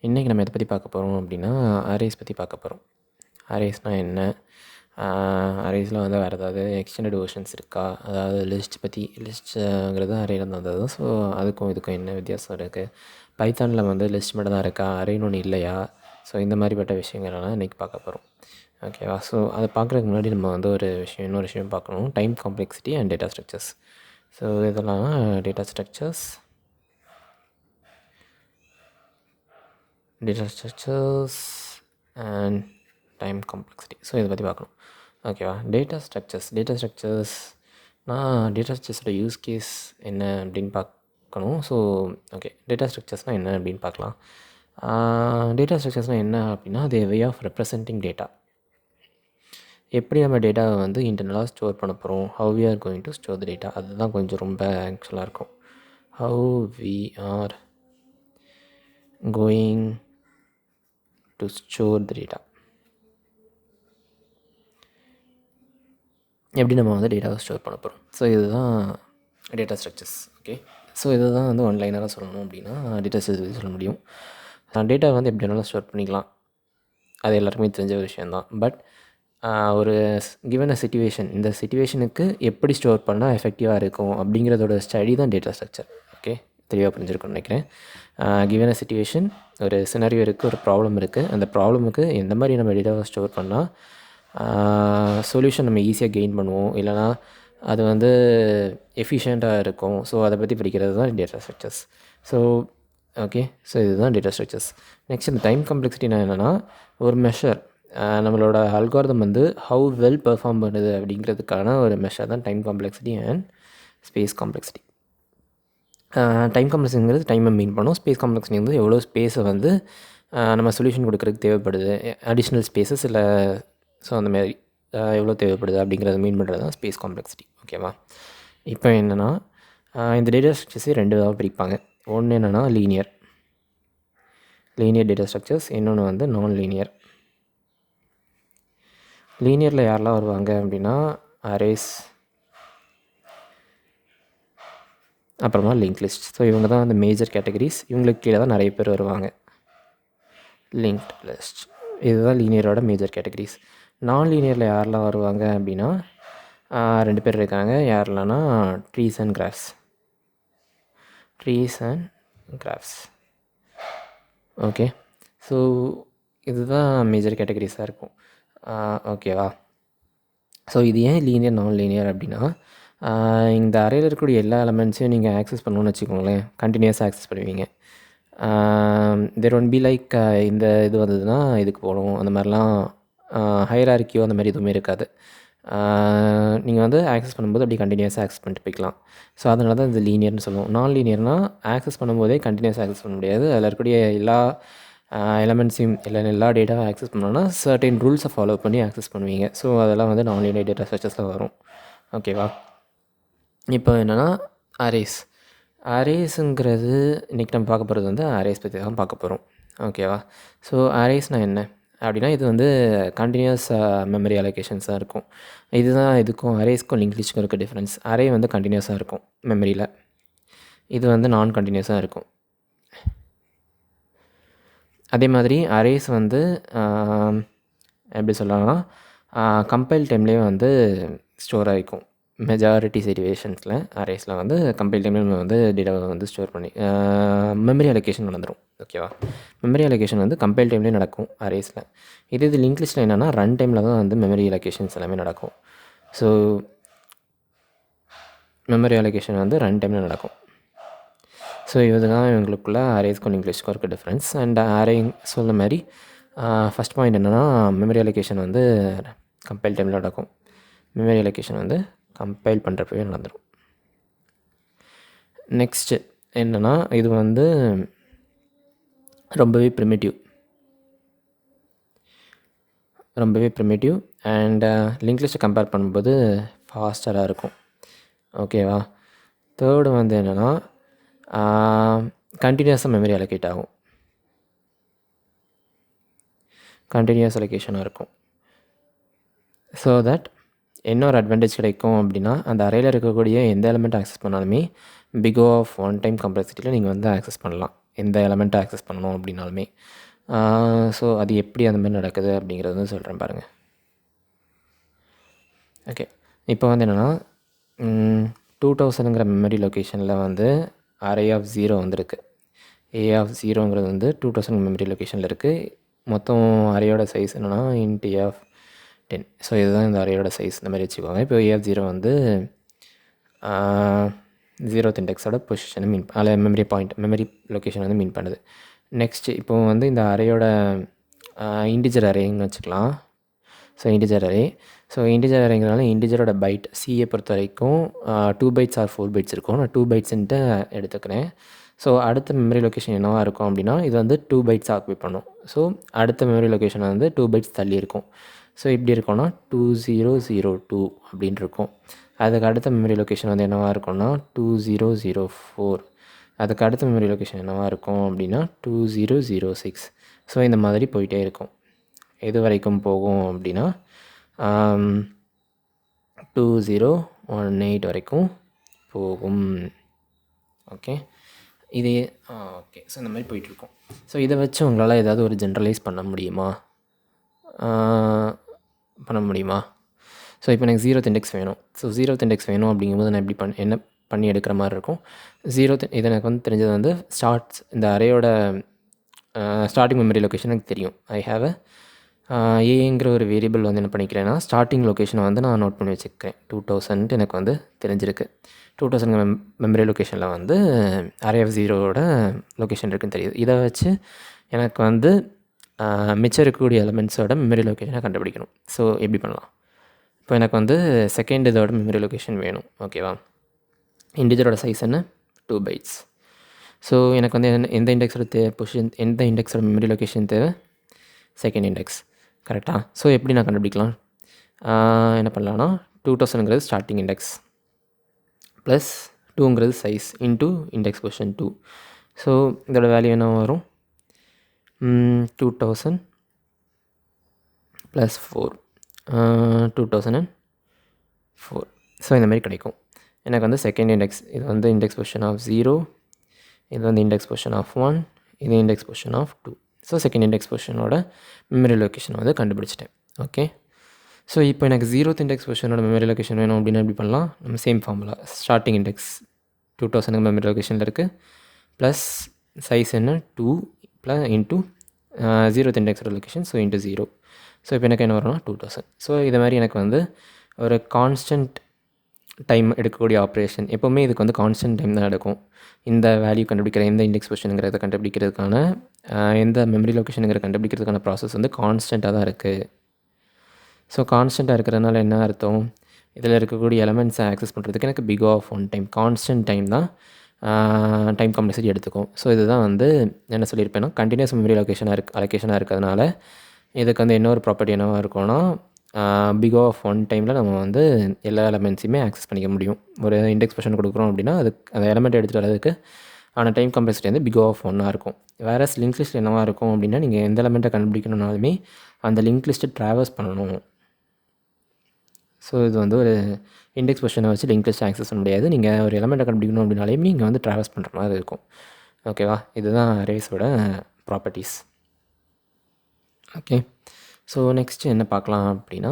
இன்றைக்கி நம்ம எதை பற்றி பார்க்க போகிறோம் அப்படின்னா அரேஸ் பற்றி பார்க்க போகிறோம். அரேஸ்னால் என்ன, அரேஸில் வந்து வேறு ஏதாவது எக்ஸ்டெண்டட் வெர்ஷன்ஸ் இருக்கா, அதாவது லிஸ்ட்டுங்கிறது அரேல தான் வந்தது. ஸோ அதுக்கும் இதுக்கும் என்ன வித்தியாசம் இருக்குது, பைத்தானில் வந்து லிஸ்ட் மட்டும் தான் இருக்கா, அரேன்னு ஒன்று இல்லையா, ஸோ இந்த மாதிரிப்பட்ட விஷயங்கள்லாம் இன்றைக்கி பார்க்க போகிறோம். ஓகேவா? ஸோ அதை பார்க்குறதுக்கு முன்னாடி நம்ம வந்து இன்னொரு விஷயம் பார்க்கணும், time complexity and data structures. So இதெல்லாம் data structures and time complexity. So இதை பற்றி பார்க்கணும். ஓகேவா? டேட்டா ஸ்ட்ரக்சர்ஸ்னால் டேட்டா ஸ்ட்ரக்சர்ஸோட யூஸ் கேஸ் என்ன அப்படின்னு பார்க்கணும். ஸோ ஓகே, டேட்டா ஸ்ட்ரக்சர்ஸ்னால் என்ன அப்படின்னு பார்க்கலாம். டேட்டா ஸ்ட்ரக்சர்ஸ்னால் என்ன அப்படின்னா, அது வே ஆஃப் ரெப்ரசன்டிங் டேட்டா. எப்படி நம்ம டேட்டாவை வந்து இன்டர்னலாக ஸ்டோர் பண்ண போகிறோம், how we are going to store the data, அதுதான் கொஞ்சம் ரொம்ப ஆக்சுவலாக இருக்கும். How we are going to store the data, எப்படி நம்ம வந்து டேட்டாவை ஸ்டோர் பண்ண போகிறோம். ஸோ இதுதான் டேட்டா ஸ்ட்ரக்சர்ஸ். ஓகே, ஸோ இதை தான் வந்து ஒன்லைனராக சொல்லணும் அப்படின்னா டேட்டா ஸ்ட்ரக்சர்ஸ் சொல்ல முடியும். டேட்டா வந்து எப்படி வேணாலும் ஸ்டோர் பண்ணிக்கலாம், அது எல்லாருக்குமே தெரிஞ்ச ஒரு விஷயந்தான். பட் ஒரு கிவன் அ சிச்சுவேஷன், இந்த சிச்சுவேஷனுக்கு எப்படி ஸ்டோர் பண்ணால் எஃபெக்டிவாக இருக்கும் அப்படிங்கிறதோட ஸ்டடி தான் டேட்டா ஸ்ட்ரக்சர். ஓகே, தெளிவாக புரிஞ்சிருக்கும்னு நினைக்கிறேன். கிவன் அ சிச்சுவேஷன், ஒரு சினாரியோ இருக்குது, ஒரு ப்ராப்ளம் இருக்குது, அந்த ப்ராப்ளமுக்கு எந்த மாதிரி நம்ம டேட்டாவை ஸ்டோர் பண்ணால் சொல்யூஷன் நம்ம ஈஸியாக கெயின் பண்ணுவோம், இல்லைனா அது வந்து எஃபிஷியண்ட்டாக இருக்கும். ஸோ அதை பற்றி படிக்கிறது தான் data structures. So okay, so இதுதான் டேட்டா ஸ்ட்ரக்சர்ஸ். நெக்ஸ்ட் இந்த டைம் காம்ப்ளெக்சிட்டினா என்னென்னா, ஒரு மெஷர், நம்மளோட அல்காரிதம் வந்து ஹவு வெல் பெர்ஃபார்ம் பண்ணுது அப்படிங்கிறதுக்கான ஒரு மெஷர் தான் time complexity and space complexity. Time காம்ப்ளெக்ஸிங்கிறது டைமை மீன் பண்ணும். ஸ்பேஸ் காம்ப்ளெக்சிட்டி வந்து எவ்வளோ ஸ்பேஸை வந்து நம்ம சொல்யூஷன் கொடுக்குறதுக்கு தேவைப்படுது, அடிஷ்னல் ஸ்பேஸஸ் இல்லை, ஸோ அந்த மாதிரி எவ்வளோ தேவைப்படுது அப்படிங்கிறத மீன் பண்ணுறது தான் ஸ்பேஸ் காம்ப்ளெக்சிட்டி. ஓகேவா? இப்போ என்னென்னா, இந்த டேட்டா ஸ்ட்ரக்சர்ஸே ரெண்டு விதமாக பிரிப்பாங்க. ஒன்று என்னென்னா லீனியர் டேட்டா ஸ்ட்ரக்சர்ஸ், இன்னொன்று வந்து நான் லீனியர். லீனியரில் யாரெல்லாம் வருவாங்க அப்படின்னா அரேஸ், அப்புறமா லிங்க் லிஸ்ட். ஸோ இவங்க தான் வந்து மேஜர் கேட்டகரிஸ். இவங்களுக்கு கீழே தான் நிறைய பேர் வருவாங்க. லிங்க்ட் லிஸ்ட், இதுதான் லீனியரோட மேஜர் கேட்டகரிஸ். நான் லீனியரில் யாரெல்லாம் வருவாங்க அப்படின்னா ரெண்டு பேர் இருக்காங்க. யாரெல்லாம்னா trees and graphs. Okay, so இதுதான் மேஜர் கேட்டகரிஸாக இருக்கும். ஓகேவா? ஸோ இது ஏன் லீனியர் நான் லீனியர் அப்படின்னா, இந்த அறையில் இருக்கக்கூடிய எல்லா எலமெண்ட்ஸையும் நீங்கள் ஆக்சஸ் பண்ணணும்னு வச்சுக்கோங்களேன், கண்டினியூஸாக ஆக்சஸ் பண்ணுவீங்க. தேர் ஒன்ட் பி லைக் இந்த இது வந்ததுன்னா இதுக்கு போகணும், அந்த மாதிரிலாம் ஹையரார்க்கியோ அந்த மாதிரி எதுவுமே இருக்காது. நீங்கள் வந்து ஆக்சஸ் பண்ணும்போது அப்படி கண்டினியூஸாக ஆக்சஸ் பண்ணிட்டு போய்க்கலாம். ஸோ அதனால தான் இது லீனியர்னு சொல்லுவோம். நான் லீனியர்னால் ஆக்சஸ் பண்ணும்போதே கண்டினியூஸாக ஆக்சஸ் பண்ண முடியாது. அதில் இருக்கக்கூடிய எல்லா எலமெண்ட்ஸையும் எல்லா டேட்டாவும் ஆக்சஸ் பண்ணோன்னா சர்டைன் ரூல்ஸை ஃபாலோ பண்ணி ஆக்சஸ் பண்ணுவீங்க. ஸோ அதெல்லாம் வந்து நான் லீனியர் டேட்டா ஸ்ட்ரக்சர்ஸில் வரும். ஓகேவா? இப்போ என்னென்னா அரேஸுங்கிறது இன்றைக்கி நம்ம பார்க்க போகிறது வந்து அரேஸ் பற்றி தான் பார்க்க போகிறோம். ஓகேவா? ஸோ அரேஸ்னால் என்ன அப்படின்னா, இது வந்து கண்டினியூஸ் மெமரி அலோகேஷன்ஸாக இருக்கும். இதுதான் இதுக்கும் அரேஸ்க்கும் லிங்க் லிஸ்ட்டுக்கும் இருக்க டிஃப்ரென்ஸ். அரே வந்து கண்டினியூஸாக இருக்கும் மெமரியில், இது வந்து நான் கண்டினியூஸாக இருக்கும். அதே மாதிரி அரேஸ் வந்து எப்படி சொல்லலாம்னா கம்பைல் டைம்லேயே வந்து ஸ்டோர் ஆகிக்கும். மெஜாரிட்டி சிச்சுவேஷன்ஸில் அரேஸில் வந்து கம்பைல் டைமில் நம்ம வந்து டேட்டாவை வந்து ஸ்டோர் பண்ணி மெமரி அலோகேஷன் நடந்துடும். ஓகேவா? மெமரி அலோகேஷன் வந்து கம்பைல் டைம்லேயே நடக்கும் அரேஸில். இது லிங்க் லிஸ்ட்டில் என்னென்னா ரன் டைமில் தான் வந்து மெமரி அலோகேஷன்ஸ் எல்லாமே நடக்கும். ஸோ மெமரி அலோகேஷன் வந்து ரன் டைமில் நடக்கும். ஸோ இதுதான் இவங்களுக்குள்ள அரேஸ்க்கும் லிங்க் லிஸ்ட்டுக்கும் இருக்க டிஃப்ரென்ஸ். அண்ட் அரே சொல்ல மாதிரி ஃபஸ்ட் பாயிண்ட் என்னென்னா, மெமரி அலோகேஷன் வந்து கம்பைல் டைமில் நடக்கும். மெமரி அலோகேஷன் வந்து கம்பைல் பண்ணுறப்பவே நடந்துடும். நெக்ஸ்ட்டு என்னென்னா, இது வந்து ரொம்பவே ப்ரிமிட்டிவ் அண்ட் லிங்க் லிஸ்ட்டை கம்பேர் பண்ணும்போது ஃபாஸ்டராக இருக்கும். ஓகேவா? தேர்டு வந்து என்னென்னா, கண்டினியூஸாக மெமரி அலோகேட் ஆகும், கண்டினியூஸ் அலோகேஷனாக இருக்கும். ஸோ தட் என்ன ஒரு அட்வான்டேஜ் கிடைக்கும் அப்படின்னா, அந்த அறையில் இருக்கக்கூடிய எந்த எலிமெண்ட் ஆக்சஸ் பண்ணாலுமே பிக் ஆஃப் ஒன் டைம் காம்ப்ளெக்சிட்டியில் நீங்கள் வந்து ஆக்சஸ் பண்ணலாம். எந்த எலமெண்ட்டை ஆக்சஸ் பண்ணணும் அப்படின்னாலுமே. ஸோ அது எப்படி அந்த மாதிரி நடக்குது அப்படிங்கிறது வந்து சொல்கிறேன் பாருங்கள். ஓகே, இப்போ வந்து என்னென்னா 2000ங்கிற மெமரி லொக்கேஷனில் வந்து அரே ஆஃப் 0 வந்துருக்கு. ஏ ஆஃப் 0ங்கிறது வந்து 2000 மெமரி லொக்கேஷனில் இருக்குது. மொத்தம் அரேயோட சைஸ் என்னென்னா int a ஆஃப் 10. ஸோ இதுதான் இந்த அரேயோட சைஸ், இந்த மாதிரி வச்சுக்கோங்க. இப்போ ஏ ஆஃப் 0 வந்து 0th இண்டெக்ஸோட பொசிஷனை மீன் அதில் மெமரி லொக்கேஷன் வந்து மீன் பண்ணுது. நெக்ஸ்ட்டு இப்போ வந்து இந்த அரேயோட இன்டிஜர் அரேன்னு வச்சுக்கலாம். So integer array. So integer அரேங்கிறனால இன்டிஜரோட பைட் சியை பொறுத்த வரைக்கும் 2 பைட்ஸ் ஆர் 4 பைட்ஸ் இருக்கும். நான் 2 பைட்ஸ்ன்ட்டு எடுத்துக்கிறேன். ஸோ அடுத்த மெமரி லொக்கேஷன் என்னவாக இருக்கும் அப்படின்னா, இது வந்து 2 பைட்ஸ் ஆக்குபை பண்ணும். ஸோ அடுத்த மெமரி லொக்கேஷன் வந்து 2 பைட்ஸ் தள்ளி இருக்கும். ஸோ இப்படி இருக்கும்னா 2002 அப்படின்னு இருக்கும். அதுக்கு அடுத்த மெமரி லொக்கேஷன் வந்து என்னவாக இருக்கும்னா 2004. அதுக்கு அடுத்த மெமரி லொக்கேஷன் என்னவாக இருக்கும் அப்படின்னா 2006. ஸோ இந்த மாதிரி போயிட்டே இருக்கும். எது வரைக்கும் போகும் அப்படின்னா 2018 வரைக்கும் போகும். ஓகே, இது ஓகே. ஸோ இந்த மாதிரி போயிட்டுருக்கும். ஸோ இதை வச்சு உங்களால் ஏதாவது ஒரு ஜென்ரலைஸ் பண்ண முடியுமா? ஸோ இப்போ எனக்கு 0th இண்டெக்ஸ் வேணும். ஸோ 0th இண்டெக்ஸ் வேணும் அப்படிங்கும்போது நான் எப்படி என்ன பண்ணி எடுக்கிற மாதிரி இருக்கும். 0th இது எனக்கு வந்து தெரிஞ்சது வந்து இந்த அரேயோட ஸ்டார்டிங் மெமரி லொக்கேஷன் எனக்கு தெரியும். ஐ ஹாவ் ஏங்கிற ஒரு வேரியபிள் வந்து என்ன பண்ணிக்கிறேன்னா ஸ்டார்டிங் லொக்கேஷனை வந்து நான் நோட் பண்ணி வச்சுக்கிறேன். 2000 எனக்கு வந்து தெரிஞ்சிருக்கு. 2000 மெமரி லொக்கேஷனில் வந்து அரே ஆஃப் 0வோட லொக்கேஷன் இருக்குன்னு தெரியுது. இதை வச்சு எனக்கு வந்து மிச்சம் இருக்கக்கூடிய எலமெண்ட்ஸோட மெமரி லொக்கேஷனை கண்டுபிடிக்கணும். ஸோ எப்படி பண்ணலாம்? இப்போ எனக்கு வந்து செகண்ட் இதோட மெமரி லொக்கேஷன் வேணும். ஓகேவா? இன்டிஜரோட சைஸ் என்ன? 2 பைட்ஸ். ஸோ எனக்கு வந்து எந்த இண்டெக்ஸோட எந்த இண்டெக்ஸோட மெமரி லொக்கேஷன் தேவை? Second index. கரெக்டாக? ஸோ எப்படி நான் கண்டுபிடிக்கலாம்? என்ன பண்ணலான்னா 2000ங்கிறது ஸ்டார்டிங் இண்டெக்ஸ் ப்ளஸ் 2ங்கிறது size into index position 2. So இதோட வேல்யூ என்ன வரும்? 2000 + 4 2004. ஸோ இந்த மாதிரி கிடைக்கும். எனக்கு வந்து செகண்ட் இண்டெக்ஸ், இது வந்து இண்டெக்ஸ் பொசிஷன் ஆஃப் 0, இது வந்து இண்டெக்ஸ் பொசிஷன் ஆஃப் 1, இது index position of 2. So second index பொசிஷனோட மெமரி லொக்கேஷன் வந்து கண்டுபிடிச்சிட்டேன். ஓகே, ஸோ இப்போ எனக்கு 0th இண்டெக்ஸ் பொசிஷனோட மெமரி லொக்கேஷன் வேணும் அப்படின்னா எப்படி பண்ணலாம்? நம்ம same formula. Starting index 2000 memory லொக்கேஷனில் இருக்குது ப்ளஸ் சைஸ் என்ன 2 ப்ளஸ் இன்ட்டு 0th இண்டெக்ஸோட லொக்கேஷன், ஸோ இன்ட்டு 0. ஸோ இப்போ எனக்கு என்ன வரும்னா 2000. ஸோ இது மாதிரி எனக்கு வந்து ஒரு கான்ஸ்டன்ட் டைம் எடுக்கக்கூடிய ஆப்ரேஷன். எப்போவுமே இதுக்கு வந்து கான்ஸ்டன்ட் டைம் தான் எடுக்கும். இந்த வேல்யூ கண்டுபிடிக்கிற எந்த இண்டெக்ஸ் பொசிஷனுங்கிறத கண்டுபிடிக்கிறதுக்கான எந்த மெமரி லொக்கேஷனுங்கிற கண்டுபிடிக்கிறதுக்கான ப்ராசஸ் வந்து கான்ஸ்டண்ட்டாக தான் இருக்குது. ஸோ கான்ஸ்டண்ட்டாக இருக்கிறதுனால என்ன அர்த்தம்? இதில் இருக்கக்கூடிய எலமெண்ட்ஸை ஆக்சஸ் பண்ணுறதுக்கு எனக்கு big of 1 time constant time தான் டைம் காம்ப்ளெக்சிட்டி எடுத்துக்கும். ஸோ இதுதான் வந்து என்ன சொல்லியிருப்பேன்னா கண்டினியூஸ் மெமரி அலோகேஷனாக இருக்கிறதுனால இதுக்கு வந்து இன்னொரு ப்ராப்பர்ட்டி என்னவாக இருக்கும்னா பிக் ஆஃப் 1 டைமில் நம்ம வந்து எல்லா எலமெண்ட்ஸையுமே ஆக்சஸ் பண்ணிக்க முடியும். ஒரு இண்டெக்ஸ் பொசிஷன் கொடுக்குறோம் அப்படின்னா அதுக்கு அந்த எலமெண்ட் எடுத்துகிட்டு வரதுக்கு ஆனால் டைம் காம்ப்ளெக்சிட்டி வந்து பிக் ஆஃப் 1 இருக்கும். வேறு லிங்க் லிஸ்ட் என்னவாக இருக்கும் அப்படின்னா நீங்கள் எந்த எலமெண்ட்டை கண்டுபிடிக்கணுன்னாலுமே அந்த லிங்க் லிஸ்ட்டை ட்ராவர்ஸ் பண்ணணும். ஸோ இது வந்து ஒரு இண்டெக்ஸ் பொசிஷனை வச்சு லிங்க் லிஸ்ட் ஆக்சஸ் பண்ண முடியாது. நீங்கள் ஒரு எலமெண்ட்டை கண்டுபிடிக்கணும் அப்படின்னாலே நீங்கள் வந்து ட்ராவர்ஸ் பண்ணுற மாதிரி இருக்கும். ஓகேவா? இதுதான் அரேஸோட ப்ராப்பர்ட்டிஸ். ஓகே, ஸோ நெக்ஸ்ட்டு என்ன பார்க்கலாம் அப்படின்னா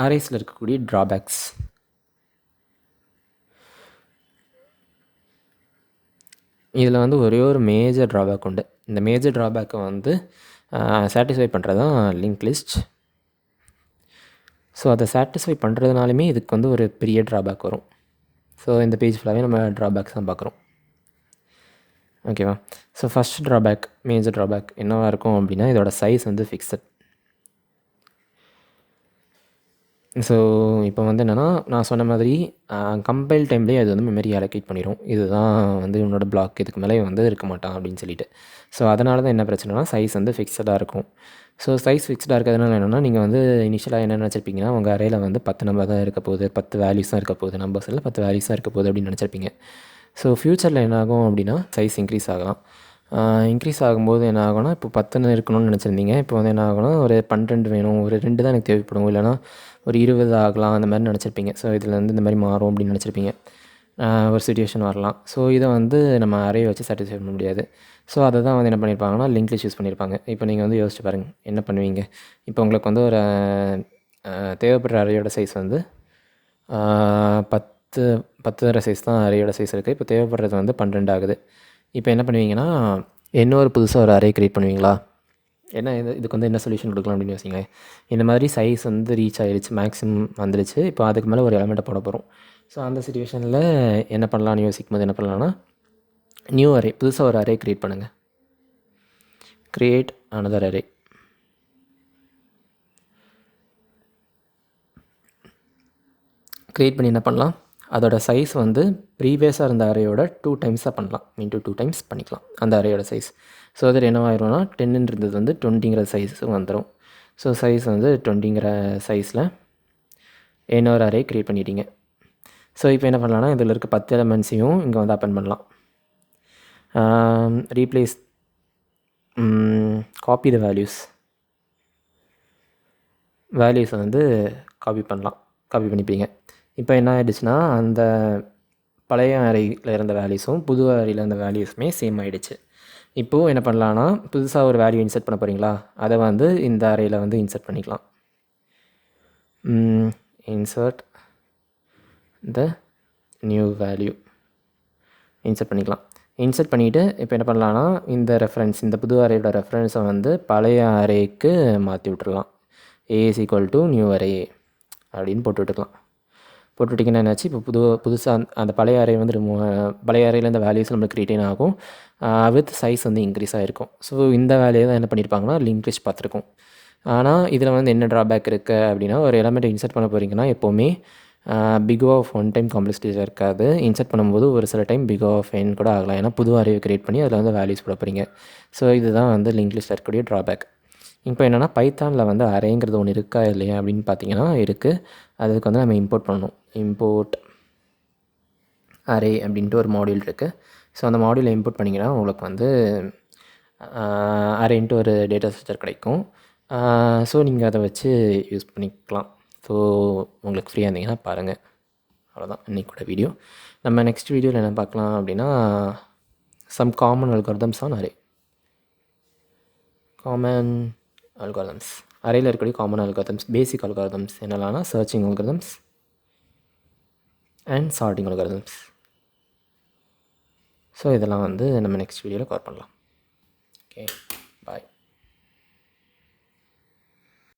அரேஸில் இருக்கக்கூடிய ட்ராபேக்ஸ். இதில் வந்து ஒரே ஒரு மேஜர் ட்ராபேக் உண்டு. இந்த மேஜர் ட்ராபேக்கை வந்து சாட்டிஸ்ஃபை பண்ணுறது தான் லிங்க் லிஸ்ட். ஸோ அதை சாட்டிஸ்ஃபை பண்ணுறதுனாலுமே இதுக்கு வந்து ஒரு பெரிய ட்ராபேக் வரும். ஸோ இந்த பேஜ் ஃபுல்லாகவே நம்ம ட்ராபேக்ஸ் தான் பார்க்குறோம். ஓகேவா? So first drawback, major drawback என்னவாக இருக்கும் அப்படின்னா இதோட சைஸ் வந்து ஃபிக்ஸட். ஸோ இப்போ வந்து என்னென்னா நான் சொன்ன மாதிரி கம்பைல் டைம்லேயே அது வந்து மெமரி அலோகேட் பண்ணிடும். இதுதான் வந்து என்னோடய பிளாக், இதுக்கு மேலே வந்து இருக்க மாட்டான் அப்படின்னு சொல்லிட்டு. ஸோ அதனால தான் என்ன பிரச்சனைனா சைஸ் வந்து ஃபிக்ஸடாக இருக்கும். ஸோ சைஸ் ஃபிக்ஸ்டாக இருக்கிறதுனால என்னென்னா நீங்கள் வந்து இனிஷியலாக என்ன நினச்சிருப்பீங்கன்னா உங்கள் அரேயில் வந்து 10 நம்பர் தான் இருக்க போகுது, 10 வேல்யூஸ் தான் இருக்க போகுது, நம்பர்ஸில் 10 வேல்யூஸ் தான் இருக்க போகுது அப்படின்னு நினச்சிருப்பீங்க. ஸோ ஃப்யூச்சரில் என்ன ஆகும் அப்படின்னா சைஸ் இன்க்ரீஸ் ஆகலாம். இன்க்ரீஸ் ஆகும்போது என்ன ஆகும்னா இப்போ 10 இருக்கணும்னு நினச்சிருந்தீங்க, இப்போ வந்து என்ன ஆகும்னா ஒரு 12 வேணும், ஒரு 2 தான் எனக்கு தேவைப்படும், இல்லைனா ஒரு 20 ஆகலாம் அந்த மாதிரி நினச்சிருப்பீங்க. ஸோ இதில் வந்து இந்த மாதிரி மாறும் அப்படின்னு நினச்சிருப்பீங்க. ஒரு சிச்சுவேஷன் வரலாம். ஸோ இதை வந்து நம்ம அரே வச்சு சாட்டிஸ்ஃபை பண்ண முடியாது. ஸோ அதை தான் வந்து என்ன பண்ணியிருப்பாங்கன்னா லிங்க் லிஸ்ட் யூஸ் பண்ணியிருப்பாங்க. இப்போ நீங்கள் வந்து யோசிச்சு பாருங்கள் என்ன பண்ணுவீங்க. இப்போ உங்களுக்கு வந்து ஒரு தேவைப்படுற அரேயோட சைஸ் வந்து 10 சைஸ் தான் அரேயோட சைஸ் இருக்குது. இப்போ தேவைப்படுறது வந்து 12 ஆகுது. இப்போ என்ன பண்ணுவீங்கன்னா இன்னொரு புதுசாக ஒரு அரே க்ரியேட் பண்ணுவீங்களா? ஏன்னா இதுக்கு வந்து என்ன சொல்யூஷன் கொடுக்கலாம் அப்படின்னு யோசிங்க. இந்த மாதிரி சைஸ் வந்து ரீச் ஆகிடுச்சு, மேக்ஸிமம் வந்துடுச்சு. இப்போ அதுக்கு மேலே ஒரு எலமெண்ட்டை போட போகிறோம். ஸோ அந்த சிச்சுவேஷனில் என்ன பண்ணலான்னு யோசிக்கும் போது என்ன பண்ணலான்னா நியூ அரே, புதுசாக ஒரு அரே க்ரியேட் பண்ணுங்கள். Create another array. க்ரியேட் பண்ணி என்ன பண்ணலாம், அதோட சைஸ் வந்து ப்ரீவியஸாக இருந்த அரேயோட 2 டைம்ஸாக பண்ணலாம். இன்ட்டு 2 டைம்ஸ் பண்ணிக்கலாம் அந்த அரேயோட சைஸ். ஸோ அதில் என்னவாயிரும்னா 10ன்றது வந்து 20ங்கிற சைஸுக்கு வந்துடும். ஸோ சைஸ் வந்து 20ங்கிற சைஸில் இன்னொரு அரே க்ரியேட் பண்ணிட்டீங்க. ஸோ இப்போ என்ன பண்ணலான்னா இதில் இருக்க 10 எலமெண்ட்ஸையும் இங்கே வந்து அப்பெண்ட் பண்ணலாம். ரீப்ளேஸ் காப்பி த வேல்யூஸை வந்து காப்பி பண்ணிப்பீங்க. இப்போ என்ன ஆகிடுச்சுன்னா அந்த பழைய அரேயில் இருந்த வேல்யூஸும் புது அரேயில் இருந்த வேல்யூஸுமே சேம் ஆகிடுச்சு. இப்போது என்ன பண்ணலான்னா புதுசாக ஒரு வேல்யூ இன்சர்ட் பண்ண போகிறீங்களா, அதை வந்து இந்த அரேயில் வந்து இன்சர்ட் பண்ணிக்கலாம். Insert the new value insert பண்ணிக்கலாம். இன்சர்ட் பண்ணிவிட்டு இப்போ என்ன பண்ணலான்னா இந்த புது அரேயோட ரெஃபரன்ஸை வந்து பழைய அரேக்கு மாற்றி விட்டுடலாம். A = நியூ அரே அப்படின்னு போட்டுவிட்டிங்கன்னா என்னாச்சு, இப்போ புதுசாக அந்த பழைய அரே வந்து பழைய அரேயில் இந்த வேல்யூஸ் நம்மளுக்கு ரிட்டைன் ஆகும். வித் சைஸ் வந்து இன்க்ரீஸ் ஆகிருக்கும். ஸோ இந்த வேலையை தான் என்ன பண்ணியிருப்பாங்கன்னா லிங்க் லிஸ்ட் பார்த்துருக்கோம். ஆனால் இதில் வந்து என்ன ட்ராபேக் இருக்குது அப்படின்னா, ஒரு எலமெண்ட்டை இன்சர்ட் பண்ண போகிறீங்கன்னா எப்போவுமே பிக் ஆஃப் 1 டைம் காம்ப்ளெக்சிட்டியில் இருக்காது. இன்சர்ட் பண்ணும்போது ஒரு சில டைம் பிக் ஆஃப் n கூட ஆகலாம். ஏன்னா புது அரேவை க்ரியேட் பண்ணி அதில் வந்து வேல்யூஸ் போட போகிறீங்க. ஸோ இதுதான் வந்து லிங்க் லிஸ்ட்டில் இருக்கக்கூடிய ட்ராபேக். இப்போ என்னென்னா பைத்தானில் வந்து அரேங்கிறது ஒன்று இருக்கா இல்லையா அப்படின்னு பார்த்தீங்கன்னா இருக்குது. அதுக்கு வந்து நம்ம இம்போர்ட் பண்ணணும். இம்போர்ட் அரே அப்படின்ட்டு ஒரு மாடியூல் இருக்குது. ஸோ அந்த மாடியூலை இம்போர்ட் பண்ணிங்கன்னா உங்களுக்கு வந்து அரேன்ட்டு ஒரு டேட்டா ஸ்ட்ரக்சர் கிடைக்கும். ஸோ நீங்கள் அதை வச்சு யூஸ் பண்ணிக்கலாம். ஸோ உங்களுக்கு ஃப்ரீயாக இருந்தீங்கன்னா பாருங்கள். அவ்வளோதான் இன்றைக்கூட வீடியோ. நம்ம நெக்ஸ்ட் வீடியோவில் என்ன பார்க்கலாம் அப்படின்னா some common algorithms on array. Common algorithms அரேயில் இருக்கக்கூடிய காமன் அல்காரிதம்ஸ், பேசிக் அல்காரிதம்ஸ் என்னெல்லாம்னா searching algorithms and sorting algorithms. So இதெல்லாம் வந்து நம்ம நெக்ஸ்ட் வீடியோவில் கவர் பண்ணலாம். ஓகே.